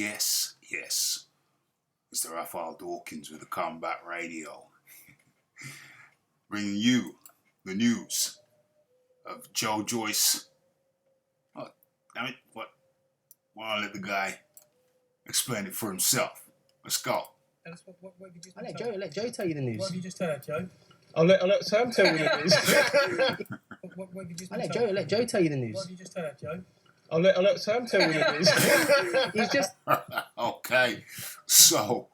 Yes, yes. Mr. Raphael Dawkins with the Combat Radio. Bringing you the news of Joyce. Oh, damn it. What? Why don't I let the guy explain it for himself? Let's go. Let Joe tell you the news. What have you just heard, Joe? I'll let Sam tell you the news. What have you just Let Joe tell you the news. What have you just heard, Joe? I'll let Sam tell you the news. He's just Okay, so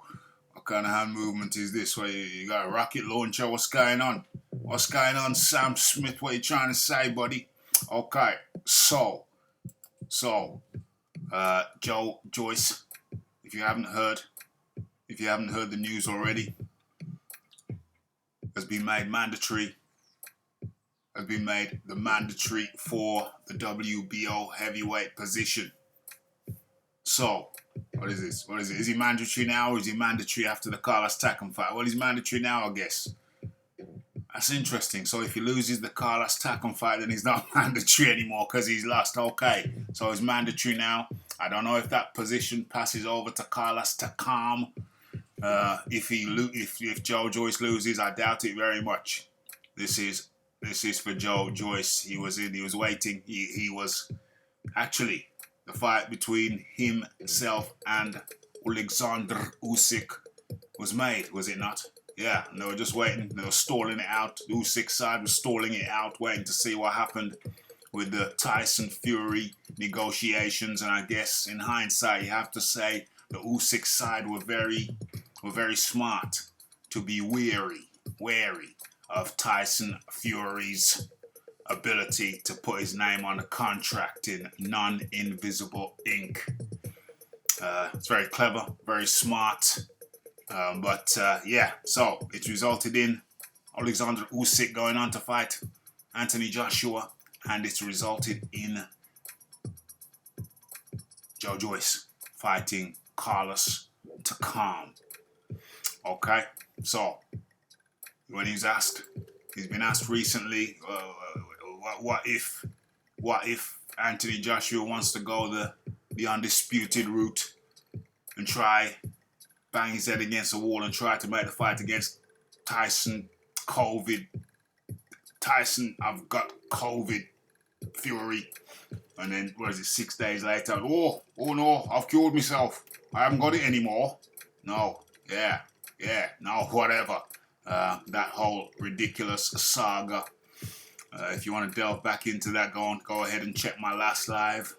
what kind of hand movement is this? Where you got a rocket launcher? What's going on? What's going on, Sam Smith? What are you trying to say, buddy? Okay, so Joyce, if you haven't heard the news already, has been made mandatory for the WBO heavyweight position. So, what is this? Is he mandatory now, or is he mandatory after the Carlos Takam fight? Well, he's mandatory now, I guess. That's interesting. So if he loses the Carlos Takam fight, then he's not mandatory anymore because he's lost. Okay, so he's mandatory now. I don't know if that position passes over to Carlos Takam. If Joyce loses, I doubt it very much. This is for Joyce. He was waiting. He was actually the fight between himself and Alexander Usyk was made, was it not? Yeah, and they were just waiting. They were stalling it out. The Usyk side was stalling it out, waiting to see what happened with the Tyson Fury negotiations. And I guess in hindsight, you have to say the Usyk side were very smart to be wary of Tyson Fury's ability to put his name on a contract in non-invisible ink. It's very clever, very smart. So it resulted in Alexander Usyk going on to fight Anthony Joshua, and it's resulted in Joyce fighting Carlos Takam. Okay, so when he's been asked recently, what if Anthony Joshua wants to go the undisputed route and try bang his head against the wall and try to make the fight against Tyson, I've got COVID, Fury. And then, 6 days later, oh no, I've cured myself. I haven't got it anymore. No, no, whatever. That whole ridiculous saga. If you want to delve back into that, go ahead and check my last live.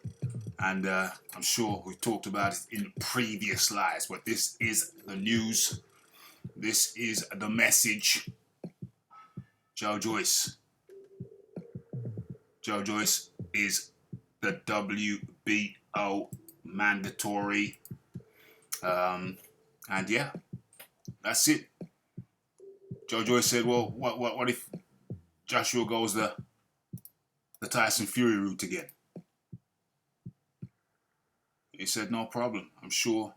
And I'm sure we've talked about it in previous lives, but this is the news. This is the message. Joyce is the WBO mandatory. And yeah, that's it. Joyce said, well, what if Joshua goes the Tyson Fury route again? He said, no problem. I'm sure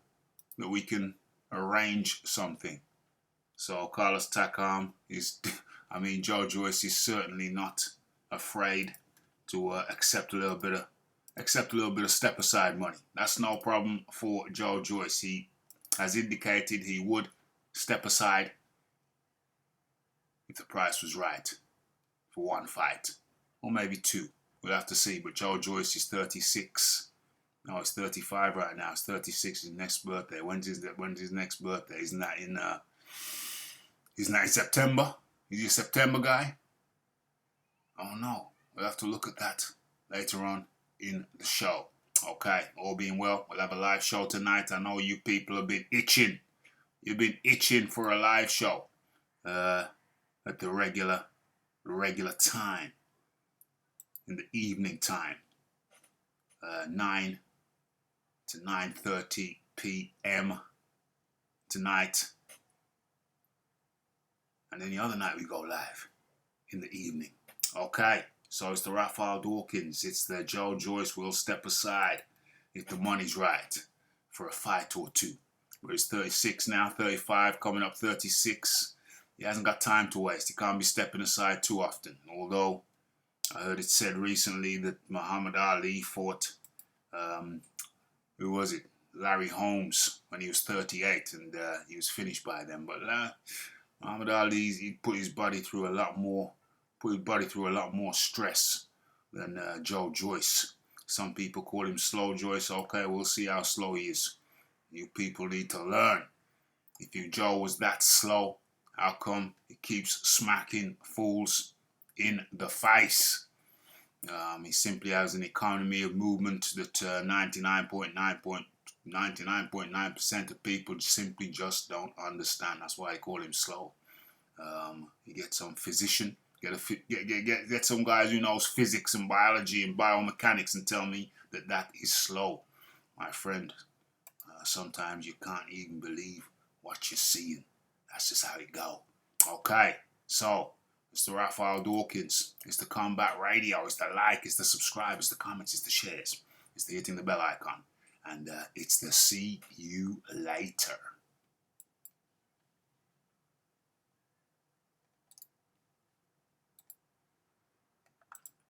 that we can arrange something. So Carlos Takam Joyce is certainly not afraid to accept a little bit of step aside money. That's no problem for Joyce. He has indicated he would step aside if the price was right for one fight, or maybe two. We'll have to see. But Joyce is 36. No, he's 35 right now. He's 36. His next birthday. When's his next birthday? Isn't that in September? Is he a September guy? Oh no. We'll have to look at that later on in the show. Okay, all being well, we'll have a live show tonight. I know you people have been itching. You've been itching for a live show at the regular time, in the evening time, 9 to 9:30 p.m. tonight. And then the other night we go live in the evening. Okay, so it's the Raphael Dawkins. It's the Joyce will step aside if the money's right for a fight or two. Where he's 36 now, 35, coming up 36. He hasn't got time to waste. He can't be stepping aside too often. Although I heard it said recently that Muhammad Ali fought, who was it? Larry Holmes when he was 38, and he was finished by then. But Muhammad Ali, he put his body through a lot more, stress than Joe Joyce. Some people call him slow Joyce. Okay, we'll see how slow he is. You people need to learn. If Joe was that slow, how come he keeps smacking fools in the face? He simply has an economy of movement that 99.9% of people simply just don't understand. That's why I call him slow. You get some physician, get some guys who knows physics and biology and biomechanics and tell me that is slow. My friend, sometimes you can't even believe what you're seeing. That's just how it go. Okay, so it's the Raphael Dawkins. It's the Combat Radio. It's the like. It's the subscribe. It's the comments. It's the shares. It's the hitting the bell icon. And it's the see you later.